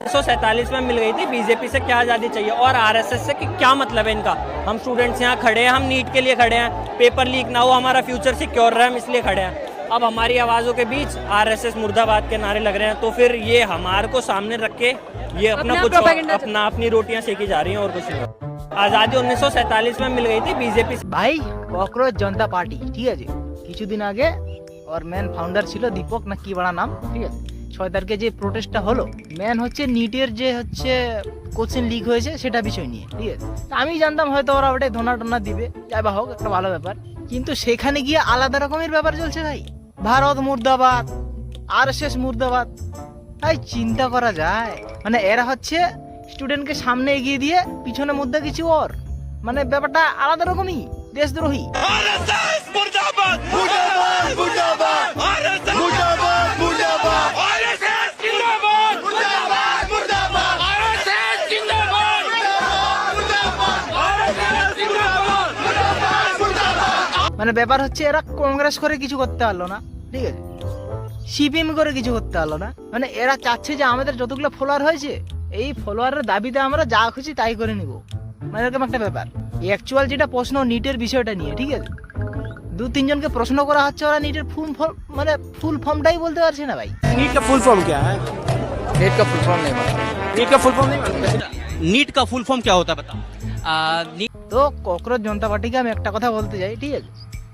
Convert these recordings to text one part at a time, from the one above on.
1947 में मिल गई थी। बीजेपी से क्या आज़ादी चाहिए और आरएसएस से कि क्या मतलब है इनका। हम स्टूडेंट्स यहाँ खड़े हैं, हम नीट के लिए खड़े हैं, पेपर लीक ना हो, हमारा फ्यूचर सिक्योर रहे, हम इसलिए खड़े हैं। अब हमारी आवाज़ों के बीच आरएसएस मुर्दाबाद के नारे लग रहे हैं, तो फिर ये हमारे को सामने रख के ये अपनी रोटियां सेकी जा रही हैं और कुछ नहीं। आज़ादी 1947 में मिल गई थी बीजेपी से। ভাই ককরোচ জনতা পার্টি ঠিক আছে কিছুদিন আগে ওর মেন ফাউন্ডার ছিল দীপক না কি বড় নাম ঠিক আছে 6 তারিখে যে প্রোটেস্টটা হলো মেন হচ্ছে নিটের যে হচ্ছে কোশ্চেন লিক হয়েছে সেটা বিষয় নিয়ে ঠিক আছে তো আমি জানতাম হয়তো ওরা ওটাই ধোনা টোনা দিবে যাই বা হোক একটা ভালো ব্যাপার কিন্তু সেখানে গিয়ে আলাদা রকমের ব্যাপার চলছে ভাই ভারত মুর্দাবাদ আরএসএস মুর্দাবাদ ভাই চিন্তা করা যায় মানে এরা হচ্ছে স্টুডেন্টকে সামনে এগিয়ে দিয়ে পিছনে মুদ্রা কিছু ওর মানে ব্যাপারটা আলাদা রকমই দেশদ্রোহী আরএসএস মুর্দাবাদ মুর্দাবাদ মুর্দাবাদ আরএসএস মুর্দাবাদ মুর্দাবাদ আরএসএস জিন্দাবাদ মুর্দাবাদ মুর্দাবাদ আরএসএস জিন্দাবাদ মুর্দাবাদ আরএসএস জিন্দাবাদ মুর্দাবাদ মুর্দাবাদ মানে ব্যাপার হচ্ছে এরা কংগ্রেস করে কিছু করতে পারলো না ঠিক আছে সিপিএম করে কিছু করতে পারলো না মানে এরা চাচ্ছে যে আমাদের যতগুলো ফলোয়ার হয়েছে এই ফলোয়ারের দাবিতে আমরা যা খুশি তাই করে নিব মানে এরকম একটা ব্যাপার অ্যাকচুয়াল যেটা প্রশ্ন নিটের বিষয়টা নিয়ে ঠিক আছে 2-3 জনকে প্রশ্ন করা হচ্ছে ওরা নিটের ফুল ফর্মটাই বলতে পারছে না ভাই नीट का फुल फॉर्म क्या है नेट का फुल फॉर्म नहीं पता नीट का फुल फॉर्म नहीं मालूम नीट का फुल फॉर्म क्या होता है बताओ তো ককরোচ জনতা পার্টিকে আমি একটা কথা বলতে চাই ঠিক আছে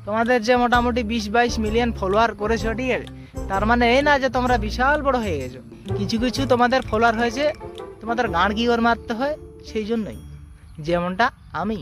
তোমাদের যে মোটামুটি 20-22 মিলিয়ন ফলোয়ার করেছো ঠিক আছে তার মানে এই না যে তোমরা বিশাল বড় হয়ে গেছো কিছু কিছু তোমাদের ফলোয়ার হয়েছে তোমাদের গাঁড় কি ওর মারতে হয় সেই জন্যই যেমনটা আমি